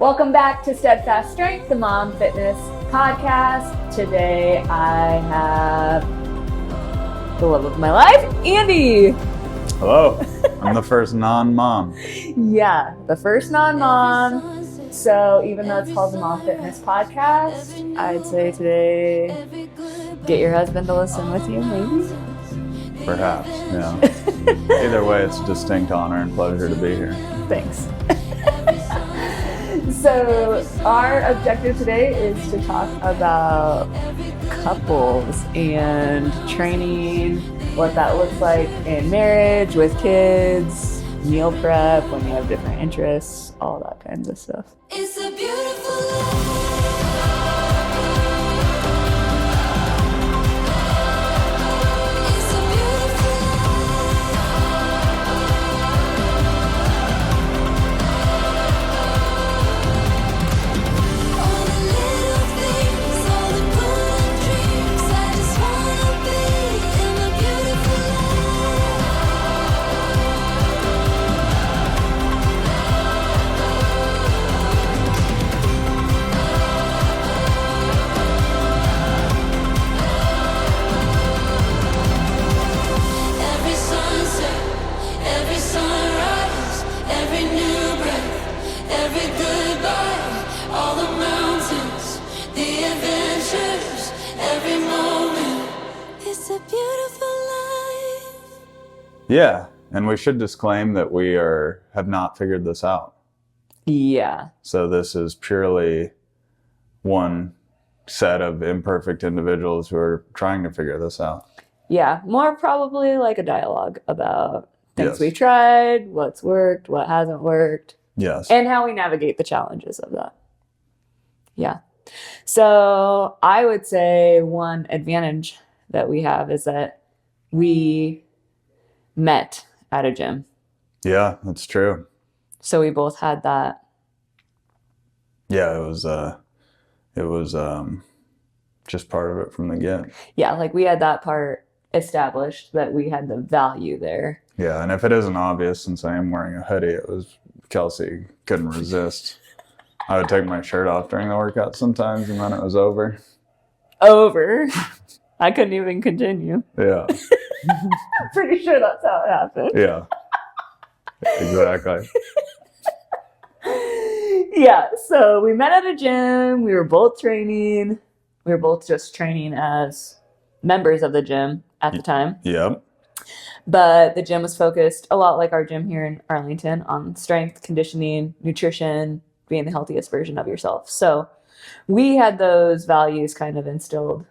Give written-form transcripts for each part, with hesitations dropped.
Welcome back to Steadfast Strength, the Mom Fitness Podcast. Today I have the love of my life, Andy. Hello. I'm the first non-mom. Yeah, the first non-mom. So even though it's called the Mom Fitness Podcast, I'd say today, get your husband to listen with you, maybe? Perhaps, yeah. Either way, it's a distinct honor and pleasure to be here. Thanks. So our objective today is to talk about couples and training, what that looks like in marriage, with kids, meal prep, when you have different interests, all that kinds of stuff. It's a beautiful life. Yeah, and we should disclaim that we have not figured this out. Yeah. So this is purely one set of imperfect individuals who are trying to figure this out. Yeah, more probably like a dialogue about things Yes. we tried, what's worked, what hasn't worked. Yes. And how we navigate the challenges of that. Yeah. So I would say one advantage that we have is that we met at a gym. Yeah, that's true. So we both had that. Yeah, it was just part of it from the get. Yeah, like we had that part established, that we had the value there. Yeah, and if it isn't obvious, since I am wearing a hoodie, it was Kelsey couldn't resist. I would take my shirt off during the workout sometimes, and then it was over. Over. I couldn't even continue. Yeah. I'm pretty sure that's how it happened. Yeah. Exactly. Yeah, so we met at a gym. We were both training. We were both just training as members of the gym at the time. Yep. But the gym was focused a lot like our gym here in Arlington on strength, conditioning, nutrition, being the healthiest version of yourself. So we had those values kind of instilled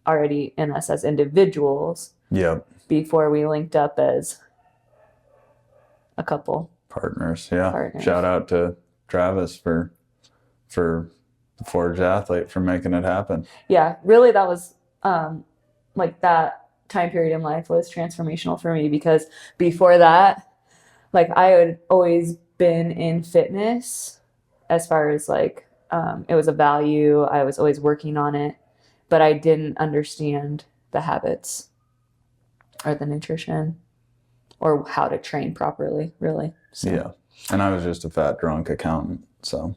already in us as individuals. Yep. Before we linked up as a couple. Partners, yeah. Partners. Shout out to Travis for the Forge Athlete for making it happen. Yeah, really that was like that time period in life was transformational for me, because before that, like I had always been in fitness as far as like it was a value. I was always working on it, but I didn't understand the habits or the nutrition or how to train properly, really. So. Yeah. And I was just a fat, drunk accountant, so.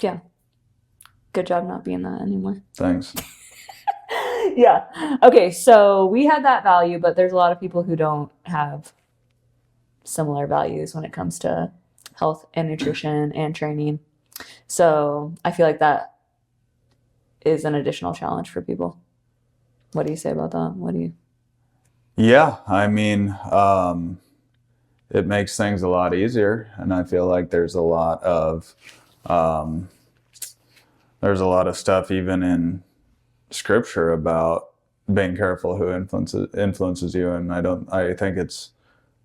Yeah. Good job not being that anymore. Thanks. Yeah. Okay, so we had that value, but there's a lot of people who don't have similar values when it comes to health and nutrition and training. So I feel like that is an additional challenge for people. What do you say about that? Yeah, I mean, it makes things a lot easier, and I feel like there's a lot of stuff even in scripture about being careful who influences you, and I think it's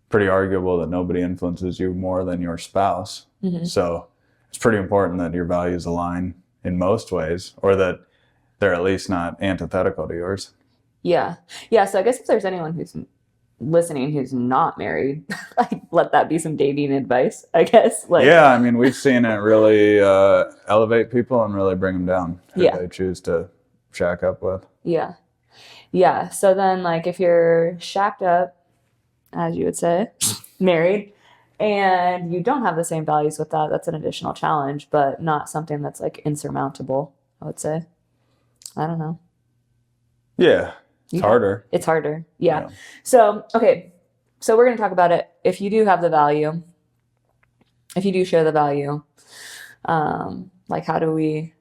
pretty arguable that nobody influences you more than your spouse. Mm-hmm. So it's pretty important that your values align in most ways, or that they're at least not antithetical to yours. Yeah. So I guess if there's anyone who's listening who's not married, like let that be some dating advice, I guess. Like, yeah, I mean, we've seen it really elevate people and really bring them down who they choose to shack up with. Yeah. So then, like, if you're shacked up, as you would say, married, and you don't have the same values with that, that's an additional challenge, but not something that's like insurmountable, I would say. I don't know. Yeah. It's harder. It's harder. Yeah. Yeah. So, okay. So we're going to talk about it. If you do have the value, if you do share the value, like how do we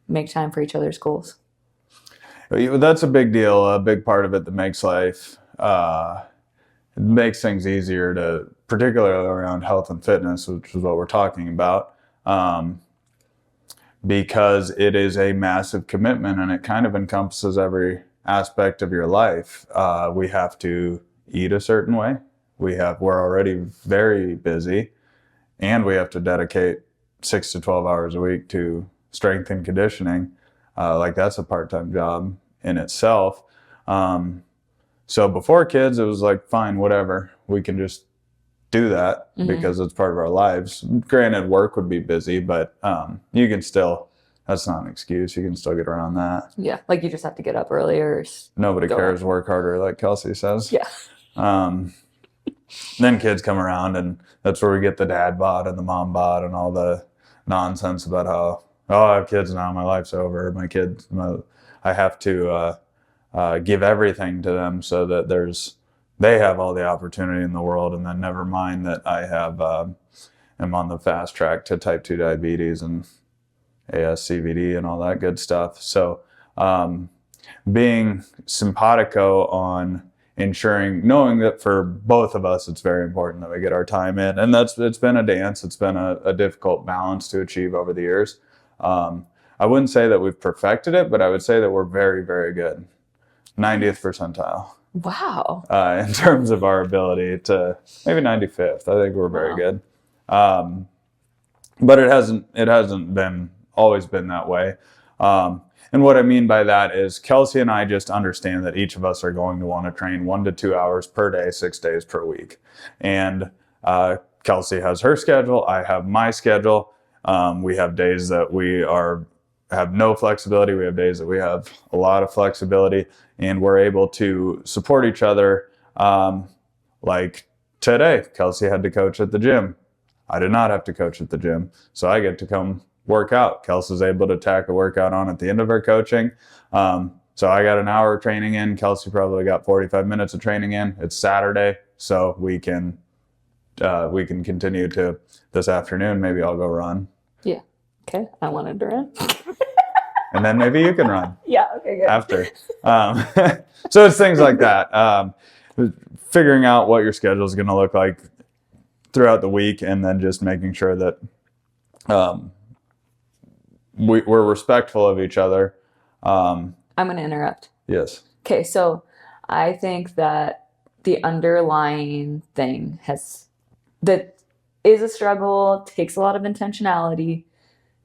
make time for each other's goals? That's a big deal. A big part of it that makes life, it makes things easier to, particularly around health and fitness, which is what we're talking about, because it is a massive commitment and it kind of encompasses every aspect of your life. We have to eat a certain way. We're already very busy, and we have to dedicate 6 to 12 hours a week to strength and conditioning. Like that's a part-time job in itself. So before kids, it was like, fine, whatever. We can just do that because it's part of our lives. Granted, work would be busy, but you can still, that's not an excuse. You can still get around that. Yeah. Like you just have to get up earlier. Nobody cares, work harder, like Kelsey says. Yeah. Then kids come around, and that's where we get the dad bod and the mom bod and all the nonsense about how, oh, I have kids now, my life's over. I have to give everything to them so that they have all the opportunity in the world, and then never mind that I am on the fast track to type 2 diabetes and ASCVD and all that good stuff. So being simpatico on knowing that for both of us, it's very important that we get our time in. And it's been a dance. It's been a difficult balance to achieve over the years. I wouldn't say that we've perfected it, but I would say that we're very, very good. 90th percentile. Wow. In terms of our ability to, maybe 95th. I think we're very good. But it hasn't always been that way. And what I mean by that is Kelsey and I just understand that each of us are going to want to train 1 to 2 hours per day, 6 days per week. And Kelsey has her schedule. I have my schedule. We have days that we have no flexibility. We have days that we have a lot of flexibility, and we're able to support each other. Like today, Kelsey had to coach at the gym. I did not have to coach at the gym, so I get to come work out. Kelsey's able to tack a workout on at the end of her coaching. So I got an hour of training in. Kelsey probably got 45 minutes of training in. It's Saturday, so we can continue to this afternoon. Maybe I'll go run. Yeah. Okay. I wanted to run. And then maybe you can run. Yeah. Okay. Good. After. So it's things like that. Figuring out what your schedule is going to look like throughout the week, and then just making sure that we're respectful of each other. I'm going to interrupt. Yes. Okay, so I think that the underlying thing that is a struggle, takes a lot of intentionality,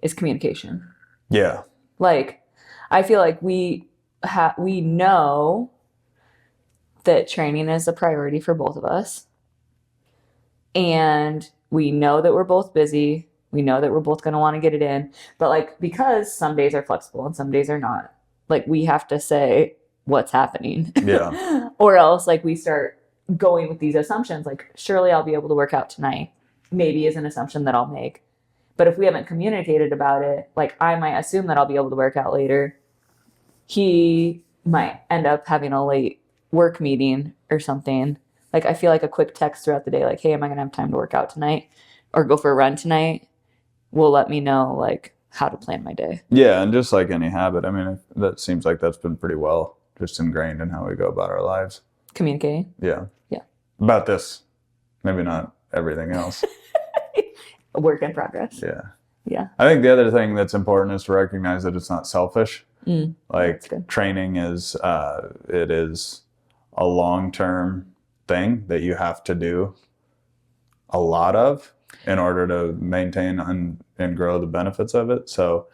is communication. Yeah. Like, I feel like we know that training is a priority for both of us, and we know that we're both busy. We know that we're both going to want to get it in, but like, because some days are flexible and some days are not, like we have to say what's happening. Yeah. Or else like we start going with these assumptions, like surely I'll be able to work out tonight, maybe is an assumption that I'll make. But if we haven't communicated about it, like I might assume that I'll be able to work out later. He might end up having a late work meeting or something. Like I feel like a quick text throughout the day, like, hey, am I going to have time to work out tonight or go for a run tonight, will let me know like how to plan my day. Yeah, and just like any habit, I mean, that seems like that's been pretty well just ingrained in how we go about our lives. Communicating. Yeah. Yeah. About this, maybe not everything else. A work in progress. Yeah. Yeah. I think the other thing that's important is to recognize that it's not selfish. Like training is it is a long-term thing that you have to do a lot of in order to maintain and grow the benefits of it. So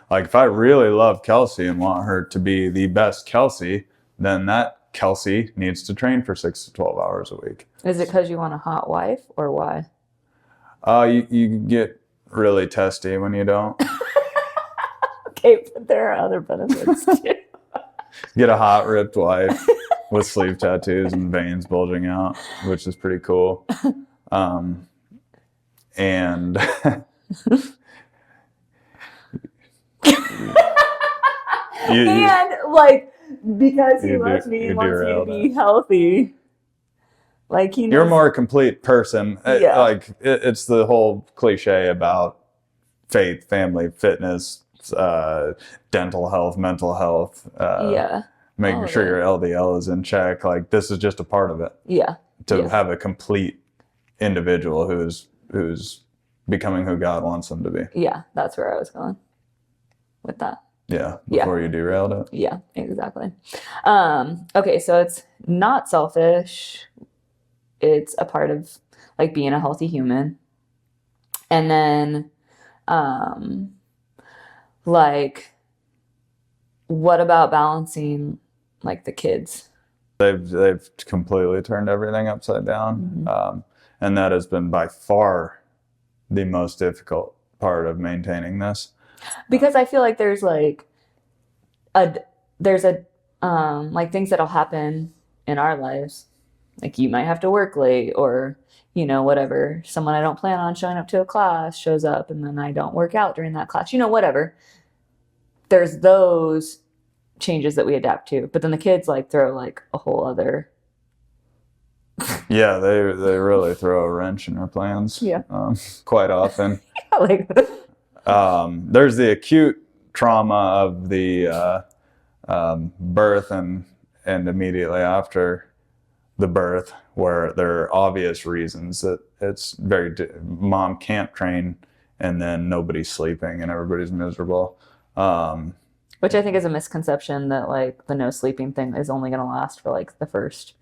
like if I really love Kelsey and want her to be the best Kelsey, then that Kelsey needs to train for 6 to 12 hours a week. Is it because you want a hot wife or why? You get really testy when you don't. Okay, but there are other benefits too. Get a hot, ripped wife with sleeve tattoos and veins bulging out, which is pretty cool. And And like because he you loves do- me you and wants me to derailed be it. healthy. Like he knows. You're a more complete person. Yeah. Like it's the whole cliche about faith, family, fitness, dental health, mental health, Yeah. making All of sure it. your LDL is in check. Like this is just a part of it. Yeah. To Yeah. have a complete individual who's becoming who God wants them to be. Yeah. That's where I was going with that. Yeah. Yeah. Before you derailed it. Yeah, exactly. Okay, so it's not selfish. It's a part of like being a healthy human. And then like what about balancing like the kids? They've completely turned everything upside down, and that has been by far the most difficult part of maintaining this. Because I feel like there's like there's a like things that'll happen in our lives. Like you might have to work late or whatever. Someone I don't plan on showing up to a class shows up and then I don't work out during that class. Whatever. There's those changes that we adapt to. But then the kids like throw like a whole other Yeah, they really throw a wrench in our plans. Yeah. Quite often. like There's the acute trauma of the birth and immediately after the birth, where there are obvious reasons that it's mom can't train, and then nobody's sleeping and everybody's miserable. which I think is a misconception that like the no sleeping thing is only going to last for like the first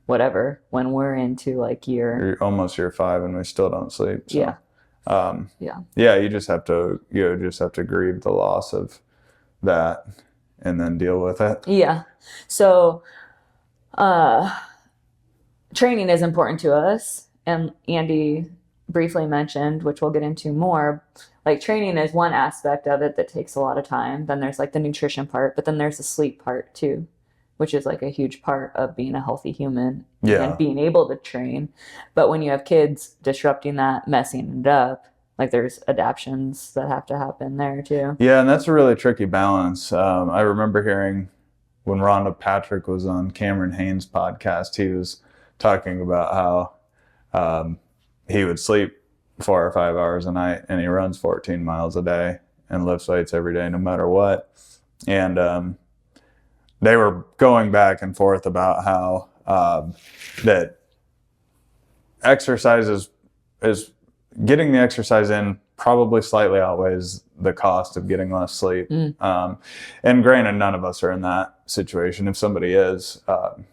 whatever when we're into like You're almost year 5 and we still don't sleep. So. Yeah. Yeah, you just have to grieve the loss of that and then deal with it. Yeah. So training is important to us, and Andy briefly mentioned, which we'll get into more, like training is one aspect of it that takes a lot of time. Then there's like the nutrition part, but then there's the sleep part too, which is like a huge part of being a healthy human and being able to train. But when you have kids disrupting that, messing it up, like there's adaptations that have to happen there too. Yeah, and that's a really tricky balance. I remember hearing when Rhonda Patrick was on Cameron Haynes' podcast, he was talking about how he would sleep 4 or 5 hours a night and he runs 14 miles a day and lifts weights every day no matter what. And they were going back and forth about how that exercise is getting the exercise in probably slightly outweighs the cost of getting less sleep. And granted, none of us are in that situation. If somebody is,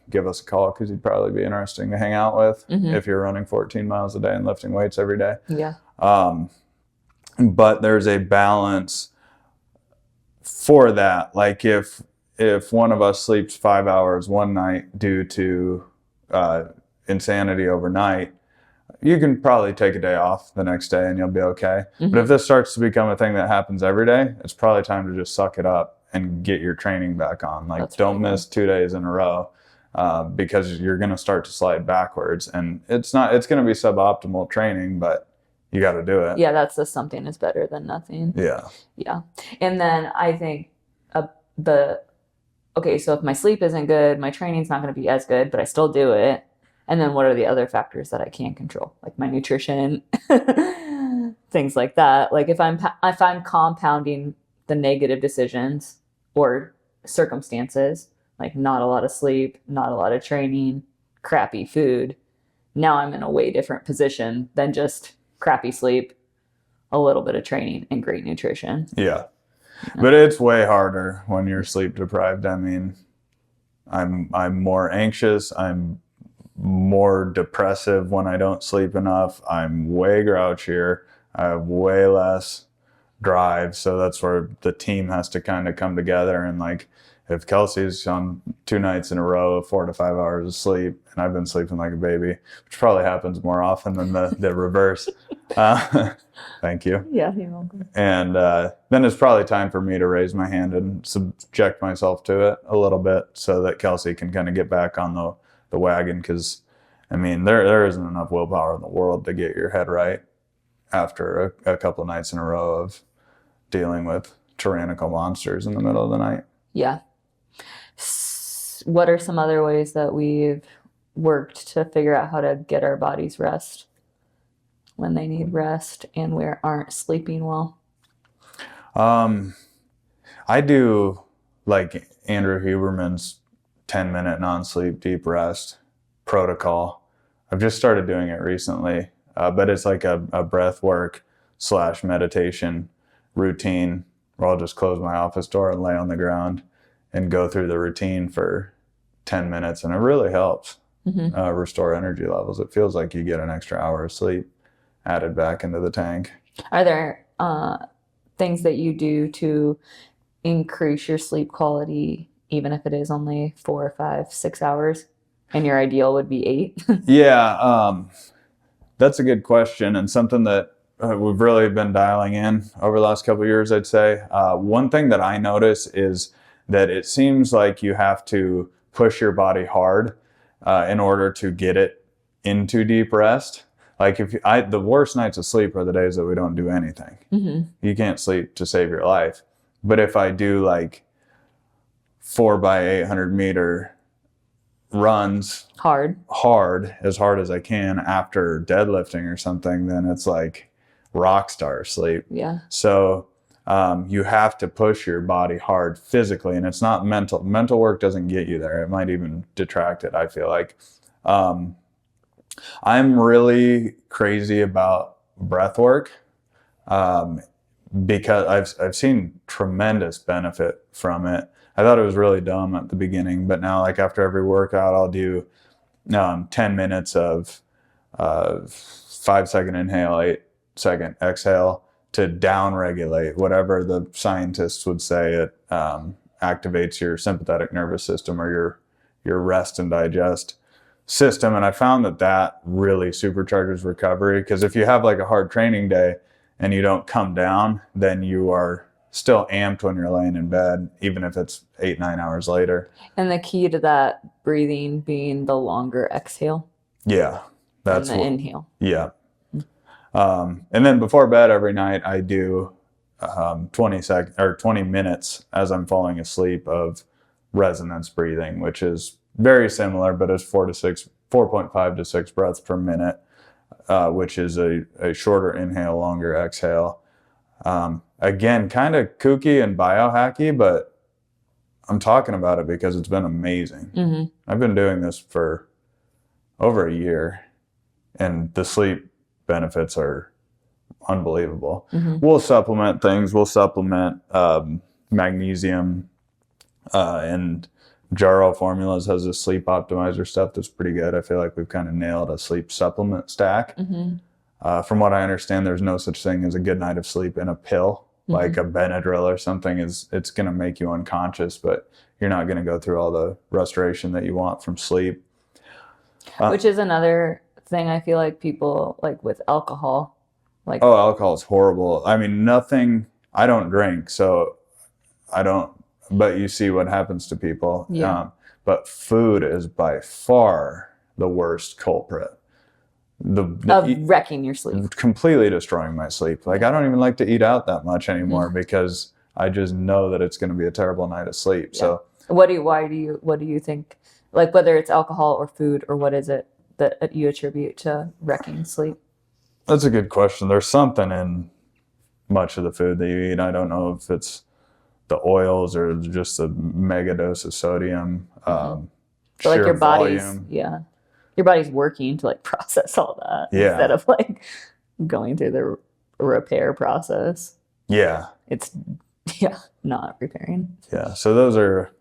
give us a call because you'd probably be interesting to hang out with if you're running 14 miles a day and lifting weights every day. Yeah. But there's a balance for that. Like if one of us sleeps 5 hours one night due to insanity overnight, you can probably take a day off the next day and you'll be okay. But if this starts to become a thing that happens every day, it's probably time to just suck it up and get your training back on. Like don't miss 2 days in a row because you're going to start to slide backwards. And it's going to be suboptimal training, but you got to do it. Yeah, that's the something is better than nothing. Yeah. Yeah. And then I think okay, so if my sleep isn't good, my training's not going to be as good, but I still do it. And then what are the other factors that I can't control? Like my nutrition, things like that. Like if I'm compounding the negative decisions or circumstances, like not a lot of sleep, not a lot of training, crappy food, now I'm in a way different position than just crappy sleep, a little bit of training, and great nutrition. Yeah. But it's way harder when you're sleep deprived. I mean, I'm more anxious. I'm more depressive when I don't sleep enough. I'm way grouchier. I have way less drive. So that's where the team has to kind of come together. And like, if Kelsey's on 2 nights in a row of 4 to 5 hours of sleep, and I've been sleeping like a baby, which probably happens more often than the reverse. Thank you. Yeah, you're welcome. And then it's probably time for me to raise my hand and subject myself to it a little bit so that Kelsey can kind of get back on the wagon. I mean, there isn't enough willpower in the world to get your head right after a couple of nights in a row of dealing with tyrannical monsters in the middle of the night. Yeah. What are some other ways that we've worked to figure out how to get our bodies rest when they need rest and we aren't sleeping well? I do like Andrew Huberman's 10-minute non-sleep deep rest protocol. I've just started doing it recently, but it's like a breath work / meditation routine where I'll just close my office door and lay on the ground and go through the routine for 10 minutes. And it really helps restore energy levels. It feels like you get an extra hour of sleep added back into the tank. Are there things that you do to increase your sleep quality, even if it is only 4, 5, 6 hours, and your ideal would be 8? Yeah, that's a good question, and something that we've really been dialing in over the last couple of years, I'd say. One thing that I notice is that it seems like you have to push your body hard in order to get it into deep rest. Like the worst nights of sleep are the days that we don't do anything. You can't sleep to save your life. But if I do like 4x800 meter runs Hard as hard as I can after deadlifting or something, then it's like rock star sleep. Yeah. So you have to push your body hard physically, and it's not mental. Mental work doesn't get you there. It might even detract it, I feel like. I'm really crazy about breath work because I've seen tremendous benefit from it. I thought it was really dumb at the beginning, but now, like, after every workout, I'll do 10 minutes of 5-second inhale, 8-second exhale to down regulate whatever the scientists would say it activates your sympathetic nervous system or your rest and digest system. And I found that really supercharges recovery, because if you have like a hard training day and you don't come down, then you are still amped when you're laying in bed, even if it's 8-9 hours later. And the key to that breathing being the longer exhale. Yeah, that's the inhale. Yeah. And then before bed every night, I do 20 minutes as I'm falling asleep of resonance breathing, which is very similar, but it's 4.5 to 6 breaths per minute, which is a shorter inhale, longer exhale. Again, kind of kooky and biohacky, but I'm talking about it because it's been amazing. I've been doing this for over a year, and the sleep benefits are unbelievable. We'll supplement things. We'll supplement magnesium, and Jarrow Formulas has a sleep optimizer stuff that's pretty good. I feel like we've kind of nailed a sleep supplement stack. From what I understand, there's no such thing as a good night of sleep in a pill, like a Benadryl or something. It's going to make you unconscious, but you're not going to go through all the restoration that you want from sleep. Which is another thing I feel like people, like with alcohol, like, oh, alcohol is horrible. I mean, I don't drink, so I don't, but you see what happens to people. Yeah. But food is by far the worst culprit. Wrecking your sleep. Completely destroying my sleep. Like, I don't even like to eat out that much anymore because I just know that it's going to be a terrible night of sleep. Yeah. So what do you think, like, whether it's alcohol or food, or what is it that you attribute to wrecking sleep? That's a good question. There's something in much of the food that you eat. I don't know if it's the oils or just a mega dose of sodium. So like your body's your body's working to like process all that instead of like going through the repair process. Yeah. It's not repairing. Yeah. So those are,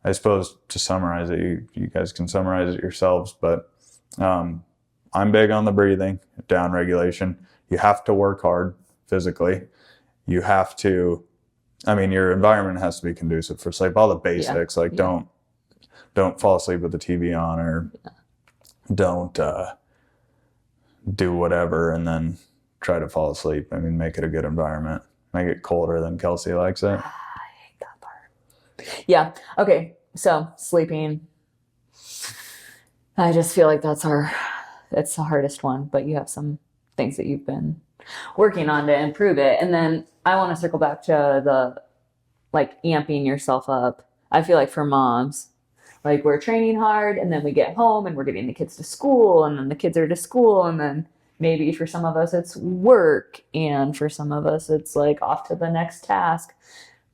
I suppose, to summarize it, you guys can summarize it yourselves, but I'm big on the breathing, down regulation. You have to work hard physically. You have to, your environment has to be conducive for sleep. All the basics, don't fall asleep with the TV on, or don't do whatever and then try to fall asleep. Make it a good environment. Make it colder than Kelsey likes it. I hate that part. Yeah. Okay. So sleeping. I just feel like it's the hardest one, but you have some things that you've been working on to improve it. And then I want to circle back to the like amping yourself up. I feel like for moms, like we're training hard and then we get home and we're getting the kids to school and then the kids are to school and then maybe for some of us it's work and for some of us it's like off to the next task.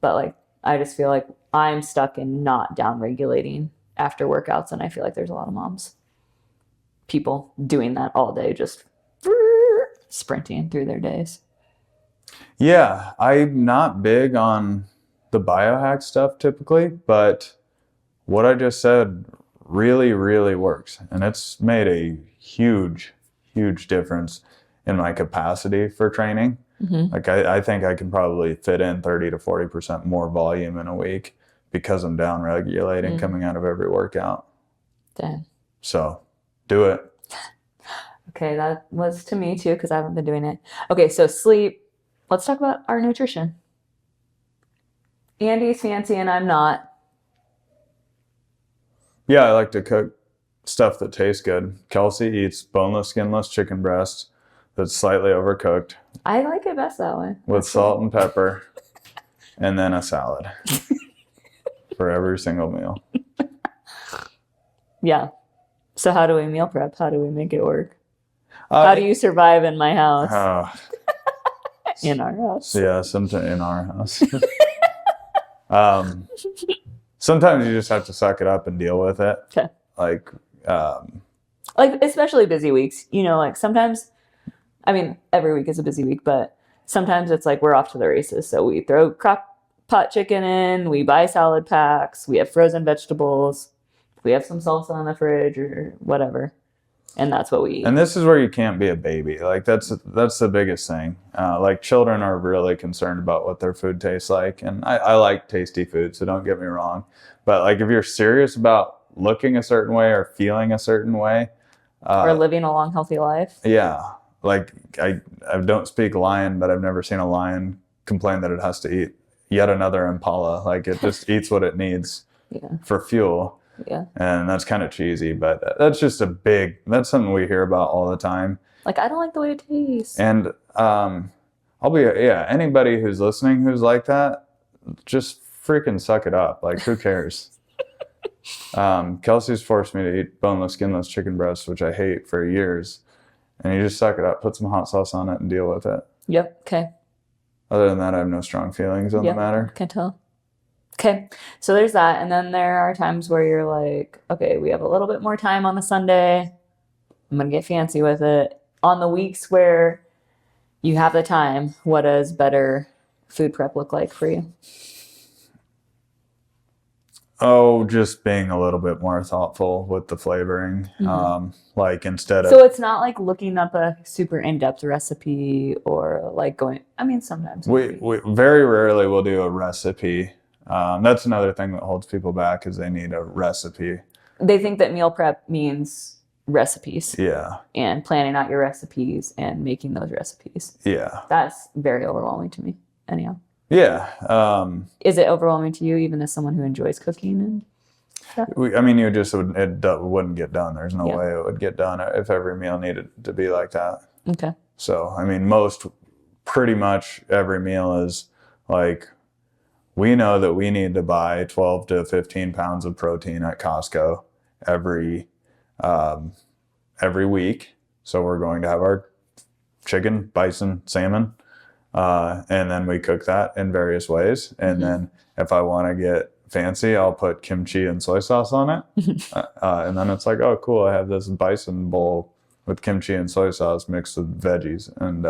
But like I just feel like I'm stuck in not down regulating after workouts and I feel like there's a lot of moms people doing that all day just sprinting through their days. Yeah, I'm not big on the biohack stuff typically, but what I just said really, really works. And it's made a huge, huge difference in my capacity for training. Like I think I can probably fit in 30 to 40% more volume in a week because I'm down regulating coming out of every workout. Damn. So do it. Okay, that was to me too because I haven't been doing it. Okay, so sleep. Let's talk about our nutrition. Andy's fancy and I'm not. Yeah, I like to cook stuff that tastes good. Kelsey eats boneless, skinless chicken breast that's slightly overcooked I like it best that way. with salt and pepper and then a salad for every single meal. Yeah. So how do we meal prep? How do we make it work? How do you survive in my house? In our house. Yeah, sometimes in our house. Sometimes you just have to suck it up and deal with it. Okay. Like especially busy weeks. You know, like sometimes, I mean, every week is a busy week, but sometimes it's like we're off to the races. So we throw crock pot chicken in, we buy salad packs, we have frozen vegetables, we have some salsa in the fridge or whatever. And that's what we eat. And this is where you can't be a baby. Like that's the biggest thing. Like children are really concerned about what their food tastes like. And I like tasty food, so don't get me wrong. But like if you're serious about looking a certain way or feeling a certain way. Or living a long, healthy life. Yeah. Like I don't speak lion, but I've never seen a lion complain that it has to eat yet another impala. Like it just eats what it needs for fuel. Yeah. And that's kind of cheesy, but that's just that's something we hear about all the time. Like, I don't like the way it tastes. And anybody who's listening who's like that, just freaking suck it up. Like, who cares? Kelsey's forced me to eat boneless, skinless chicken breasts, which I hate for years. And you just suck it up, put some hot sauce on it and deal with it. Yep. Okay. Other than that, I have no strong feelings on the matter. Can't tell. Okay, so there's that. And then there are times where you're like, okay, we have a little bit more time on the Sunday. I'm going to get fancy with it. On the weeks where you have the time, what does better food prep look like for you? Oh, just being a little bit more thoughtful with the flavoring. Like instead of... So it's not like looking up a super in-depth recipe or like going... I mean, sometimes. We very rarely will do a recipe. That's another thing that holds people back is they need a recipe. They think that meal prep means recipes. Yeah. And planning out your recipes and making those recipes. Yeah. That's very overwhelming to me. Anyhow. Yeah. Is it overwhelming to you even as someone who enjoys cooking and stuff? It wouldn't get done. There's no way it would get done if every meal needed to be like that. Okay. So, I mean, pretty much every meal is like, we know that we need to buy 12 to 15 pounds of protein at Costco every week. So we're going to have our chicken, bison, salmon, and then we cook that in various ways. And then if I want to get fancy, I'll put kimchi and soy sauce on it. And then it's like, oh, cool, I have this bison bowl with kimchi and soy sauce mixed with veggies. And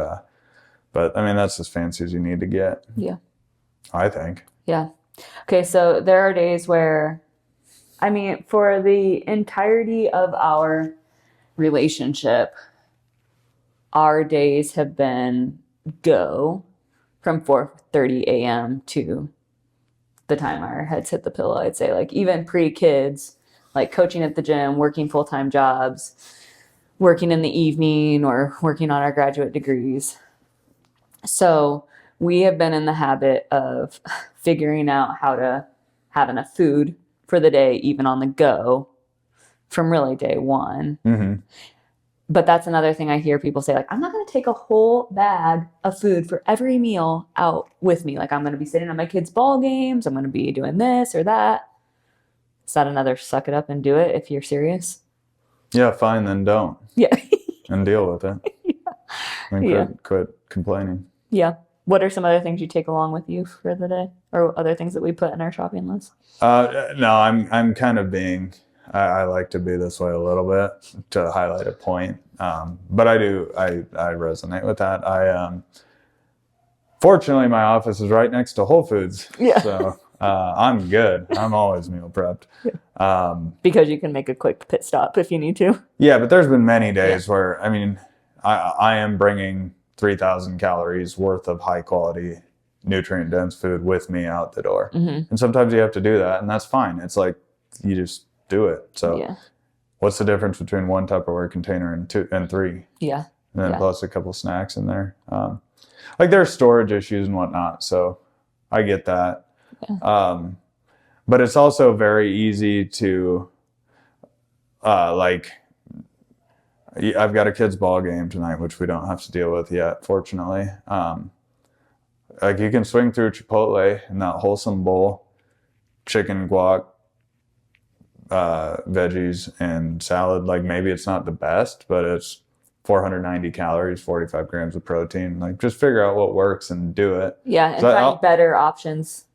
but I mean, that's as fancy as you need to get. Yeah. I think. Yeah. Okay, so there are days where, I mean, for the entirety of our relationship, our days have been go from 4:30 a.m. to the time our heads hit the pillow. I'd say like even pre-kids, like coaching at the gym, working full-time jobs, working in the evening or working on our graduate degrees. So we have been in the habit of figuring out how to have enough food for the day, even on the go, from really day one. Mm-hmm. But that's another thing I hear people say, like, I'm not going to take a whole bag of food for every meal out with me. Like, I'm going to be sitting on my kids' ball games. I'm going to be doing this or that. Is that another suck it up and do it if you're serious? Yeah, fine, then don't. Yeah. And deal with it. And Yeah. quit complaining. Yeah. What are some other things you take along with you for the day, or other things that we put in our shopping list? No, I'm kind of being. I like to be this way a little bit to highlight a point, but I resonate with that. Fortunately, my office is right next to Whole Foods, Yeah. so I'm good. I'm always meal prepped. Because you can make a quick pit stop if you need to. Yeah, but there's been many days where, I mean, I am bringing 3,000 calories worth of high quality, nutrient dense food with me out the door. Mm-hmm. And sometimes you have to do that, and that's fine. It's like you just do it. So Yeah. what's the difference between one Tupperware container and two and three? Yeah. And then Yeah. plus a couple snacks in there. Like there's storage issues and whatnot, so I get that. Yeah. But it's also very easy to I've got a kids' ball game tonight, which we don't have to deal with yet, fortunately. Like you can swing through Chipotle in that wholesome bowl, chicken, guac, veggies, and salad. Like maybe it's not the best, but it's 490 calories, 45 grams of protein. Like just figure out what works and do it. Yeah. And So find better options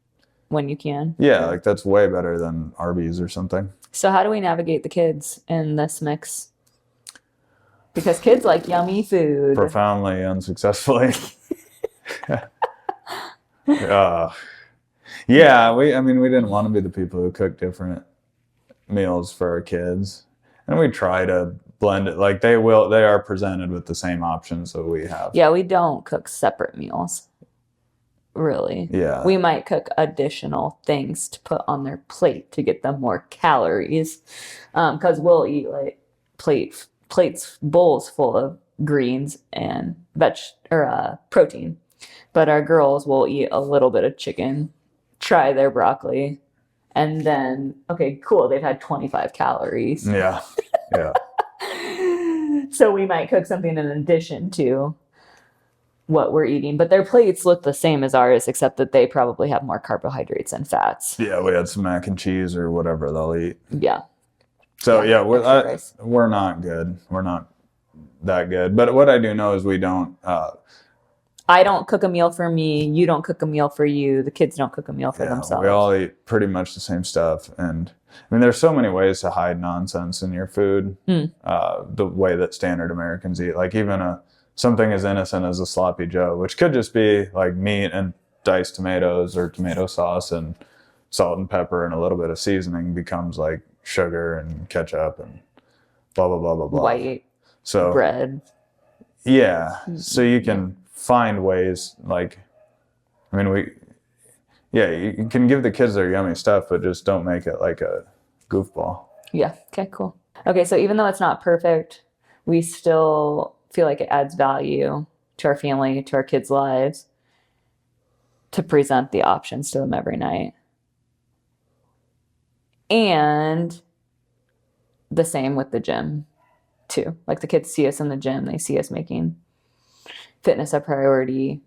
when you can. Yeah, like that's way better than Arby's or something. So how do we navigate the kids in this mix? Because kids like yummy food. Profoundly unsuccessfully. Yeah, we didn't want to be the people who cook different meals for our kids. And we try to blend it. Like they are presented with the same options that we have. Yeah, we don't cook separate meals. Really. Yeah. We might cook additional things to put on their plate to get them more calories. Because we'll eat like bowls full of greens and protein. But our girls will eat a little bit of chicken, try their broccoli, and then, okay, cool, they've had 25 calories. Yeah. Yeah. So we might cook something in addition to what we're eating. But their plates look the same as ours, except that they probably have more carbohydrates and fats. Yeah, we had some mac and cheese or whatever they'll eat. Yeah. So yeah, extra we're not good. We're not that good. But what I do know is we don't. I don't cook a meal for me. You don't cook a meal for you. The kids don't cook a meal for themselves. We all eat pretty much the same stuff. And I mean, there's so many ways to hide nonsense in your food. The way that standard Americans eat, like even something as innocent as a sloppy Joe, which could just be like meat and diced tomatoes or tomato sauce and salt and pepper and a little bit of seasoning, becomes like sugar and ketchup and blah, blah, blah, blah, blah. White bread. Yeah. So you can find ways, like, I mean, you can give the kids their yummy stuff, but just don't make it like a goofball. Yeah. Okay, cool. Okay, so even though it's not perfect, we still feel like it adds value to our family, to our kids' lives, to present the options to them every night. And the same with the gym, too. Like the kids see us in the gym, they see us making fitness a priority.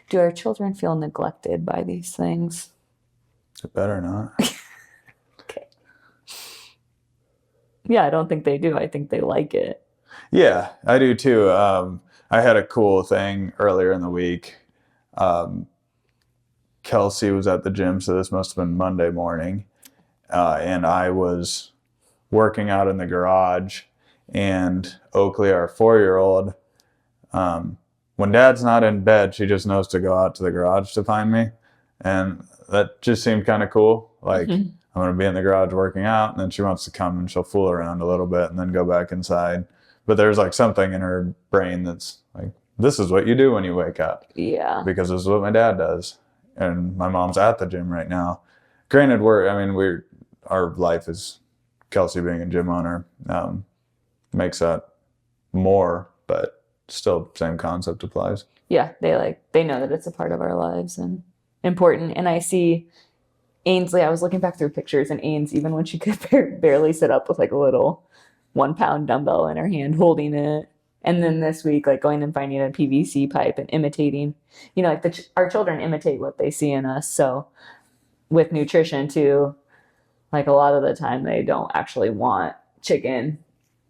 Do our children feel neglected by these things? It better not. Okay. Yeah, I don't think they do. I think they like it. Yeah, I do too. I had a cool thing earlier in the week. Kelsey was at the gym, so this must have been Monday morning. And I was working out in the garage, and Oakley, our 4-year-old, when Dad's not in bed, she just knows to go out to the garage to find me. And that just seemed kind of cool. Like, I'm going to be in the garage working out, and then she wants to come and she'll fool around a little bit and then go back inside. But there's like something in her brain that's like, this is what you do when you wake up. Yeah. Because this is what my dad does. And my mom's at the gym right now. Granted, our life is Kelsey being a gym owner, makes that more, but still same concept applies. Yeah, they know that it's a part of our lives and important. And I see Ainsley, I was looking back through pictures, and Ains, even when she could barely sit up with like a little 1 pound dumbbell in her hand, holding it. And then this week, like going and finding a PVC pipe and imitating, like our children imitate what they see in us. So with nutrition too, like a lot of the time they don't actually want chicken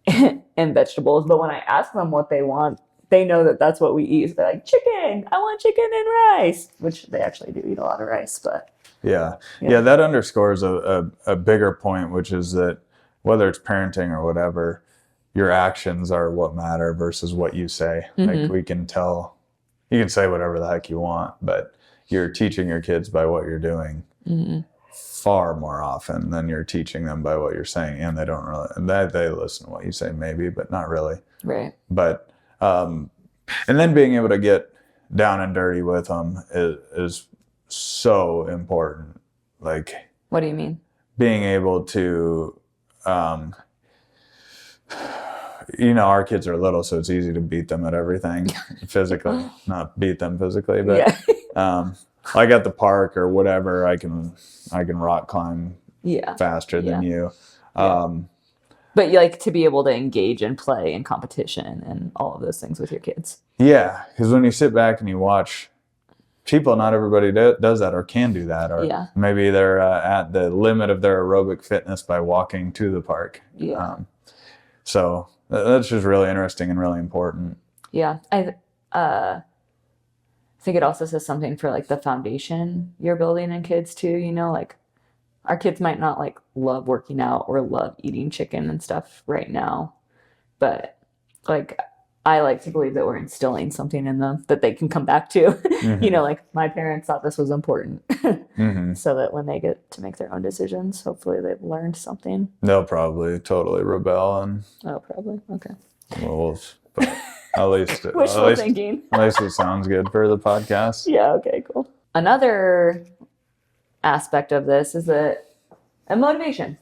and vegetables. But when I ask them what they want, they know that that's what we eat. So they're like, chicken, I want chicken and rice, which they actually do eat a lot of rice. But Yeah. That underscores a bigger point, which is that whether it's parenting or whatever, your actions are what matter versus what you say. Like we can tell, you can say whatever the heck you want, but you're teaching your kids by what you're doing far more often than you're teaching them by what you're saying. And they don't really, they listen to what you say maybe, but not really. right. But, and then being able to get down and dirty with them is so important. Like, What do you mean? being able to, our kids are little, so it's easy to beat them at everything physically. Not beat them physically, but like at the park or whatever, I can rock climb faster than you. But you like to be able to engage and play in competition and all of those things with your kids. Yeah, because when you sit back and you watch people, not everybody does that or can do that, or maybe they're at the limit of their aerobic fitness by walking to the park. So that's just really interesting and really important. Yeah, I think it also says something for like the foundation you're building in kids too. Like our kids might not like love working out or love eating chicken and stuff right now, but like I like to believe that we're instilling something in them that they can come back to. Like my parents thought this was important, so that when they get to make their own decisions, hopefully they've learned something. They'll probably totally rebel and. Oh, probably. Okay. Well, but at least Wishful thinking. At least it sounds good for the podcast. Yeah. Okay. Cool. Another aspect of this is that motivation.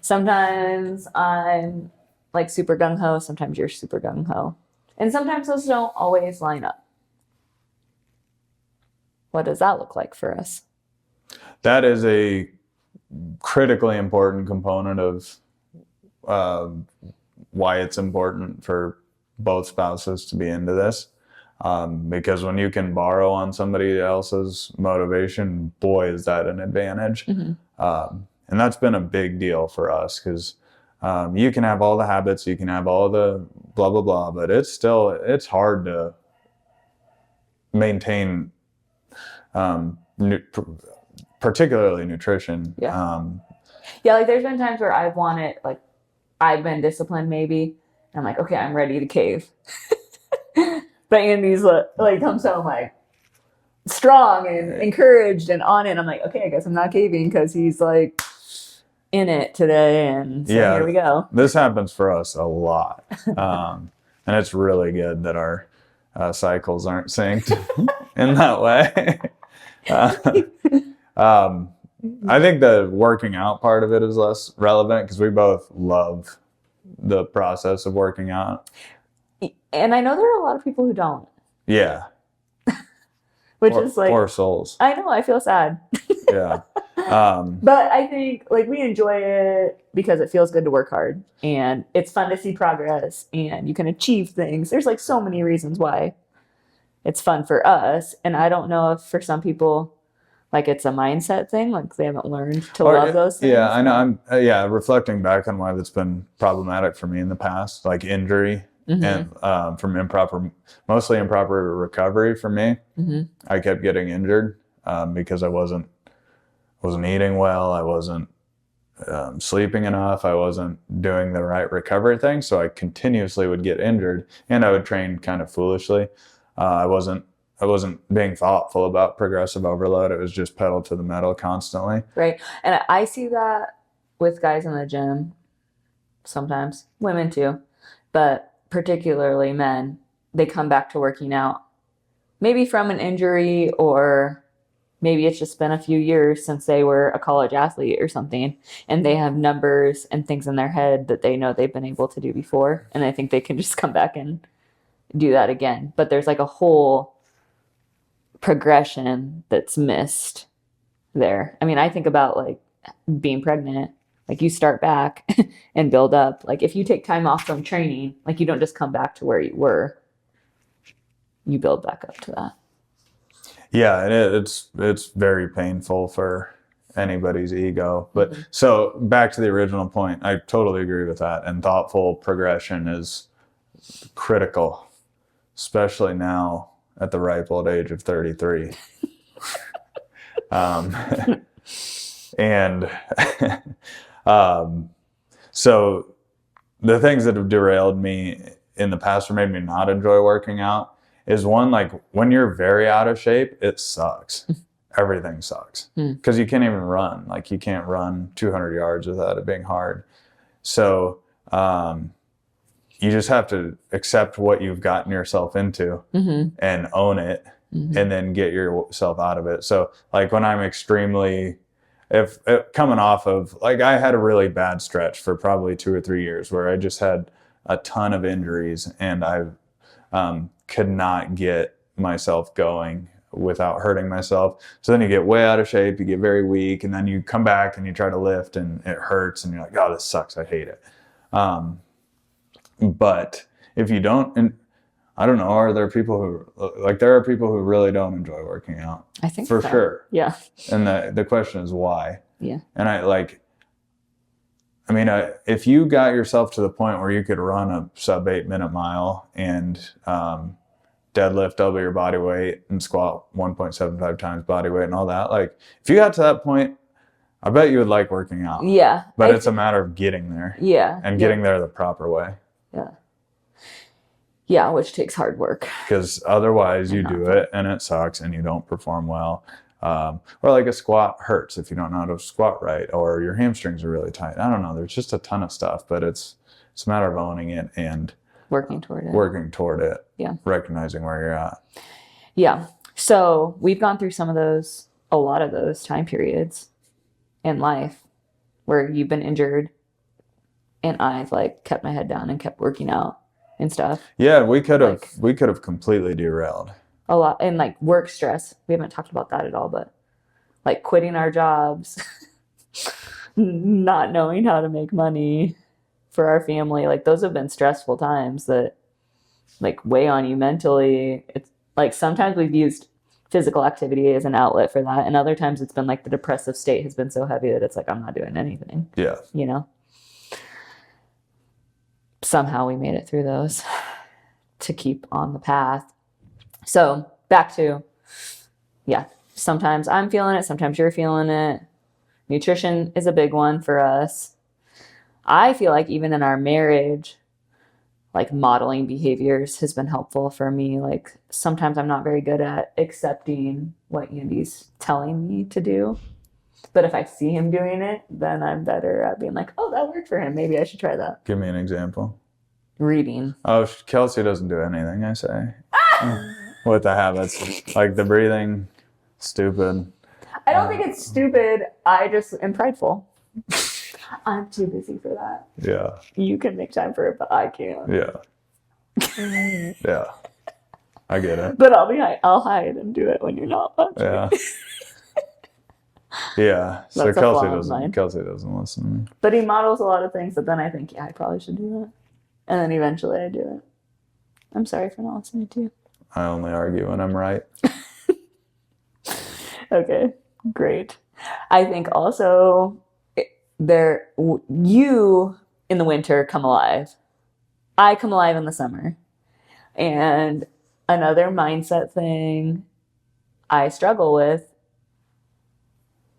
Sometimes I'm like super gung-ho, sometimes you're super gung-ho, and sometimes those don't always line up. What does that look like for us? That is a critically important component of why it's important for both spouses to be into this. Because when you can borrow on somebody else's motivation, boy, is that an advantage. And that's been a big deal for us because you can have all the habits, you can have all the blah, blah, blah, but it's hard to maintain, particularly nutrition. Like there's been times where I've been disciplined maybe, and I'm like, okay, I'm ready to cave. But Andy's like comes home like strong and encouraged and on it. I'm like, okay, I guess I'm not caving because he's like in it today, and so here we go. This happens for us a lot, and it's really good that our cycles aren't synced in that way. I think the working out part of it is less relevant because we both love the process of working out. And I know there are a lot of people who don't. Yeah. Which is like... Poor souls. I know, I feel sad. Yeah. But I think like we enjoy it because it feels good to work hard. And it's fun to see progress. And you can achieve things. There's like so many reasons why it's fun for us. And I don't know if for some people... like it's a mindset thing, like they haven't learned to love those things. Yeah, I know. I'm reflecting back on why that's been problematic for me in the past, like injury and from mostly improper recovery for me. I kept getting injured because I wasn't eating well, I wasn't sleeping enough, I wasn't doing the right recovery thing, so I continuously would get injured, and I would train kind of foolishly. I wasn't being thoughtful about progressive overload. It was just pedal to the metal constantly. Right. And I see that with guys in the gym sometimes, women too, but particularly men. They come back to working out, maybe from an injury, or maybe it's just been a few years since they were a college athlete or something, and they have numbers and things in their head that they know they've been able to do before. And I think they can just come back and do that again. But there's like a whole progression that's missed there. I mean, I think about like being pregnant Like you start back and build up. Like if you take time off from training, like you don't just come back to where you were. You build back up to that. Yeah, and it's very painful for anybody's ego. But so back to the original point, I totally agree with that. And thoughtful progression is critical, especially now at the ripe old age of 33. And so the things that have derailed me in the past or made me not enjoy working out is one, like when you're very out of shape, it sucks. Everything sucks because you can't even run. Like you can't run 200 yards without it being hard. So you just have to accept what you've gotten yourself into and own it and then get yourself out of it. So like when I'm extremely, if coming off of, like I had a really bad stretch for probably 2 or 3 years where I just had a ton of injuries and I could not get myself going without hurting myself. So then you get way out of shape, you get very weak, and then you come back and you try to lift and it hurts and you're like, oh, this sucks, I hate it. But if you don't, and I don't know, are there people who, like there are people who really don't enjoy working out? I think for so. sure. Yeah. And the question is why? Yeah. And if you got yourself to the point where you could run a sub 8 minute mile and deadlift double your body weight and squat 1.75 times body weight and all that, like if you got to that point, I bet you would like working out. Yeah. But it's a matter of getting there. Yeah. And getting there the proper way. Yeah. Yeah, which takes hard work. Because otherwise you do it and it sucks and you don't perform well. Or like a squat hurts if you don't know how to squat right, or your hamstrings are really tight. I don't know. There's just a ton of stuff, but it's a matter of owning it and working toward it. Yeah. Recognizing where you're at. Yeah. So we've gone through a lot of those time periods in life where you've been injured and I've like kept my head down and kept working out and stuff. Yeah, we could have completely derailed. A lot. And like work stress. We haven't talked about that at all, but like quitting our jobs, not knowing how to make money for our family. Like those have been stressful times that like weigh on you mentally. It's like sometimes we've used physical activity as an outlet for that. And other times it's been like the depressive state has been so heavy that it's like, I'm not doing anything. Yeah. You know? Somehow we made it through those to keep on the path. So back to, sometimes I'm feeling it. Sometimes you're feeling it. Nutrition is a big one for us. I feel like even in our marriage, like modeling behaviors has been helpful for me. Like sometimes I'm not very good at accepting what Andy's telling me to do. But if I see him doing it, then I'm better at being like, oh, that worked for him. Maybe I should try that. Give me an example. Reading. Oh, Kelsey doesn't do anything, I say. With the habits. Like the breathing, stupid. I don't think it's stupid. I just am prideful. I'm too busy for that. Yeah. You can make time for it, but I can't. Yeah. Yeah. I get it. But I'll hide and do it when you're not watching. Yeah. Yeah. So That's a Kelsey flaw of mine. doesn't listen to me. But he models a lot of things that then I think, I probably should do that. And then eventually I do it. I'm sorry for not listening to you. I only argue when I'm right. Okay, great. I think also you in the winter come alive. I come alive in the summer. And another mindset thing I struggle with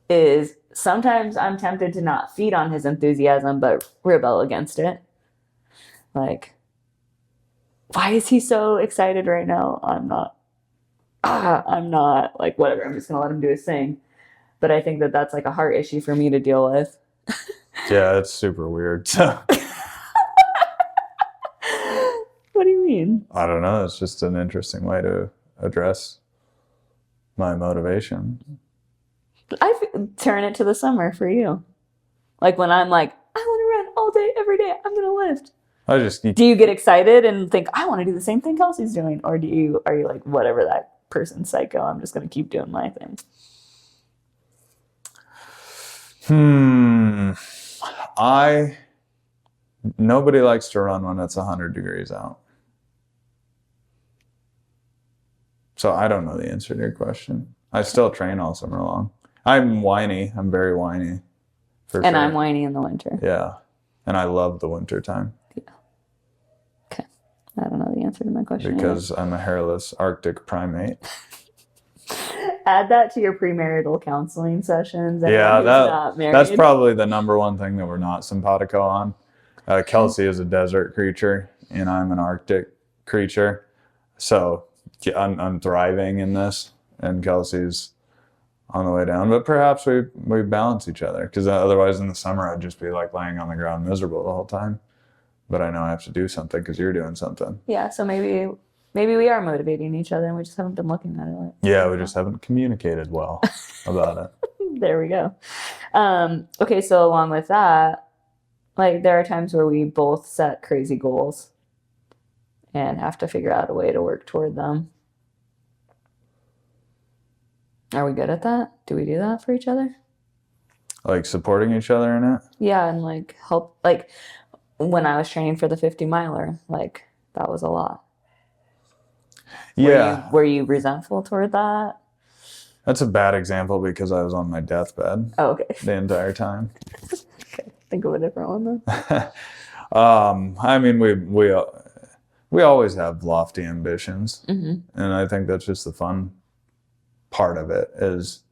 is sometimes I'm tempted to not feed on his enthusiasm, but rebel against it. Like, why is he so excited right now? I'm not, like, whatever. I'm just going to let him do his thing. But I think that that's like a heart issue for me to deal with. Yeah, it's super weird. So What do you mean? I don't know. It's just an interesting way to address my motivation. Turn it to the summer for you. Like when I'm like, I want to run all day, every day. I'm going to lift. Do you get excited and think, I want to do the same thing Kelsey's doing? Or are you like, whatever, that person's psycho, I'm just going to keep doing my thing? Nobody likes to run when it's 100 degrees out. So I don't know the answer to your question. I still train all summer long. I'm whiny. I'm very whiny. For And sure. I'm whiny in the winter. Yeah. And I love the winter time Okay. I don't know the answer to my question. because I'm a hairless Arctic primate. Add that to your premarital counseling sessions. Yeah, Anyone who's not married. that's probably the number one thing that we're not simpatico on. Kelsey is a desert creature, and I'm an Arctic creature. So yeah, I'm thriving in this, and Kelsey's on the way down. But perhaps we balance each other, because otherwise in the summer I'd just be like laying on the ground miserable the whole time. But I know I have to do something because you're doing something. Yeah, so maybe we are motivating each other and we just haven't been looking at it. Yeah, we just haven't communicated well about it. There we go. Okay, so along with that, like there are times where we both set crazy goals and have to figure out a way to work toward them. Are we good at that? Do we do that for each other? Like supporting each other in it. Yeah, and like help, like when I was training for the 50 miler, like that was a lot. Yeah. Were you resentful toward that? That's a bad example because I was on my deathbed Oh, okay. the entire time. Okay. Think of a different one then. I mean, we always have lofty ambitions, Mm-hmm. and I think that's just the fun part of it, is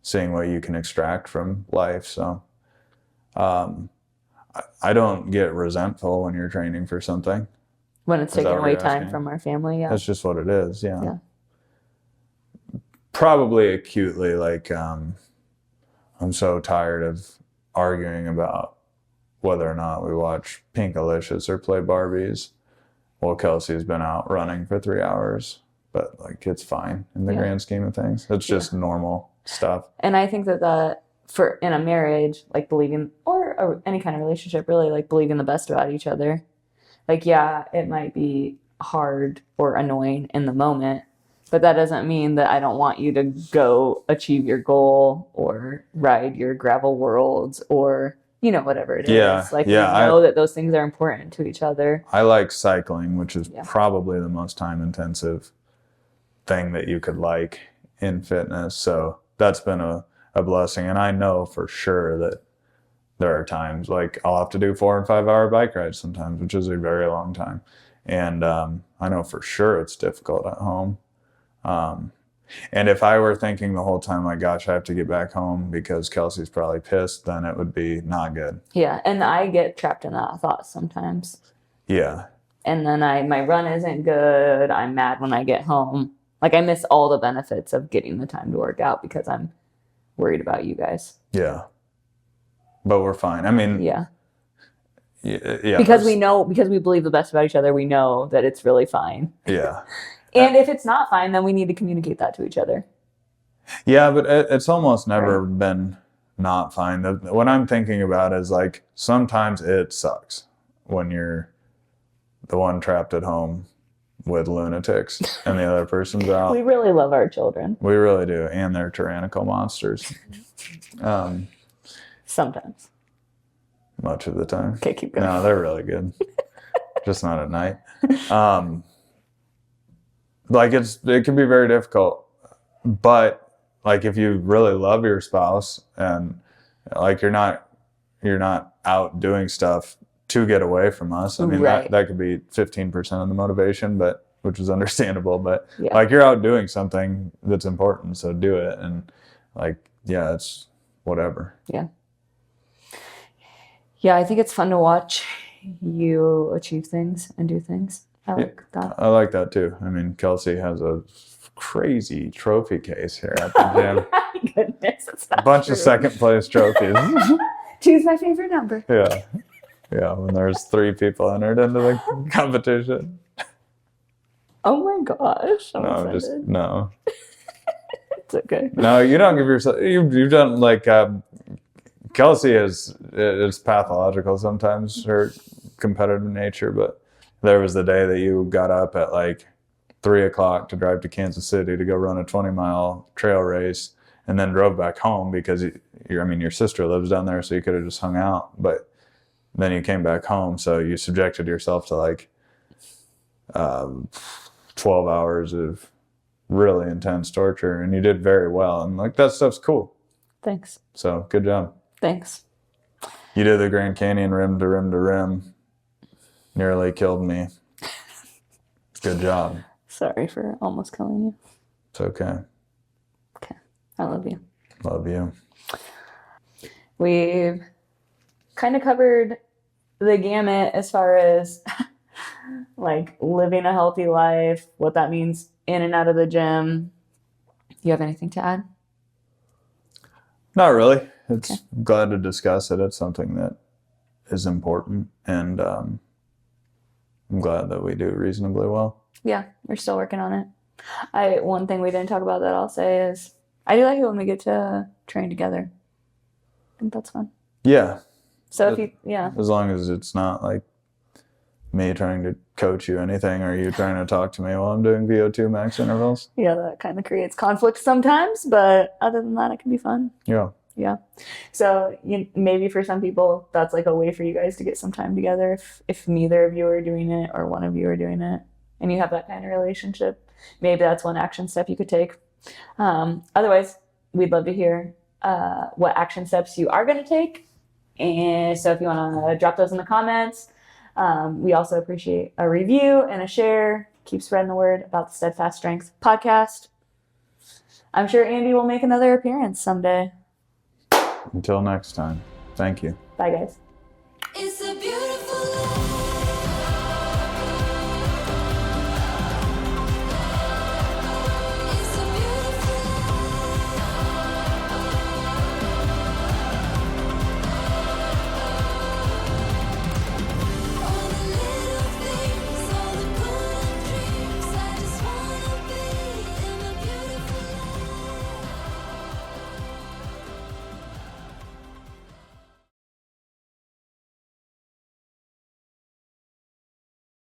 seeing what you can extract from life. So, I don't get resentful when you're training for something. When it's Is that taking what away you're time asking? from our family, yeah. That's just what it is. Yeah. Yeah. Probably acutely, like, I'm so tired of arguing about whether or not we watch Pinkalicious or play Barbies. Well, Kelsey's been out running for 3 hours, but like it's fine in the Yeah. grand scheme of things. It's just normal stuff. And I think that for in a marriage, like believing, or any kind of relationship, really, like believing the best about each other. Like, yeah, it might be hard or annoying in the moment, but that doesn't mean that I don't want you to go achieve your goal or ride your gravel worlds or, whatever it is. Yeah, Like, yeah, we know that those things are important to each other. I like cycling, which is Yeah. probably the most time intensive thing that you could like in fitness. So that's been a blessing. And I know for sure that there are times like I'll have to do 4 and 5 hour bike rides sometimes, which is a very long time. And I know for sure it's difficult at home. And if I were thinking the whole time, like, gosh, I have to get back home because Kelsey's probably pissed, then it would be not good. Yeah. And I get trapped in that thought sometimes. Yeah. And then my run isn't good. I'm mad when I get home. Like I miss all the benefits of getting the time to work out because I'm worried about you guys. Yeah. But we're fine. I mean, Yeah. yeah. Because we believe the best about each other, we know that it's really fine. Yeah. And if it's not fine, then we need to communicate that to each other. Yeah, but it's almost never been not fine. What I'm thinking about is like sometimes it sucks when you're the one trapped at home with lunatics and the other person's out. We really love our children. We really do, and they're tyrannical monsters. Sometimes. Much of the time. Okay, keep going. No, they're really good. Just not at night. Like it can be very difficult, but like if you really love your spouse and like you're not out doing stuff to get away from us. I mean, Right. that could be 15% of the motivation, but which is understandable. But Yeah. like you're out doing something that's important, so do it. And like, yeah, it's whatever. Yeah. Yeah, I think it's fun to watch you achieve things and do things. I like that. I like that too. I mean, Kelsey has a crazy trophy case here at the gym. My goodness, it's not A bunch true. of second place trophies. Choose my favorite number. Yeah. Yeah, when there's 3 people entered into the competition. Oh my gosh. I'm No, offended. no. It's okay. No, you don't give yourself, you've done like, Kelsey is pathological sometimes, her competitive nature, but there was the day that you got up at like 3:00 to drive to Kansas City to go run a 20-mile trail race and then drove back home because your sister lives down there, so you could have just hung out. But Then you came back home, so you subjected yourself to like 12 hours of really intense torture, and you did very well. And like that stuff's cool. Thanks. So good job. Thanks. You did the Grand Canyon rim to rim to rim. Nearly killed me. Good job. Sorry for almost killing you. It's okay. Okay. I love you. Love you. We've kind of covered the gamut as far as like living a healthy life, what that means in and out of the gym. You have anything to add? Not really. It's I'm glad to discuss it. It's something that is important, and I'm glad that we do reasonably well. Yeah, we're still working on it. One thing we didn't talk about that I'll say is I do like it when we get to train together. I think that's fun. Yeah. So if you, As long as it's not like me trying to coach you anything, or you trying to talk to me while I'm doing VO2 max intervals. yeah, that kind of creates conflict sometimes, but other than that, it can be fun. Yeah. Yeah. So maybe for some people, that's like a way for you guys to get some time together if neither of you are doing it or one of you are doing it and you have that kind of relationship. Maybe that's one action step you could take. Otherwise, we'd love to hear what action steps you are going to take. And so if you want to drop those in the comments, we also appreciate a review and a share. Keep spreading the word about the Steadfast Strength podcast. I'm sure Andy will make another appearance someday. Until next time, thank you. Bye, guys.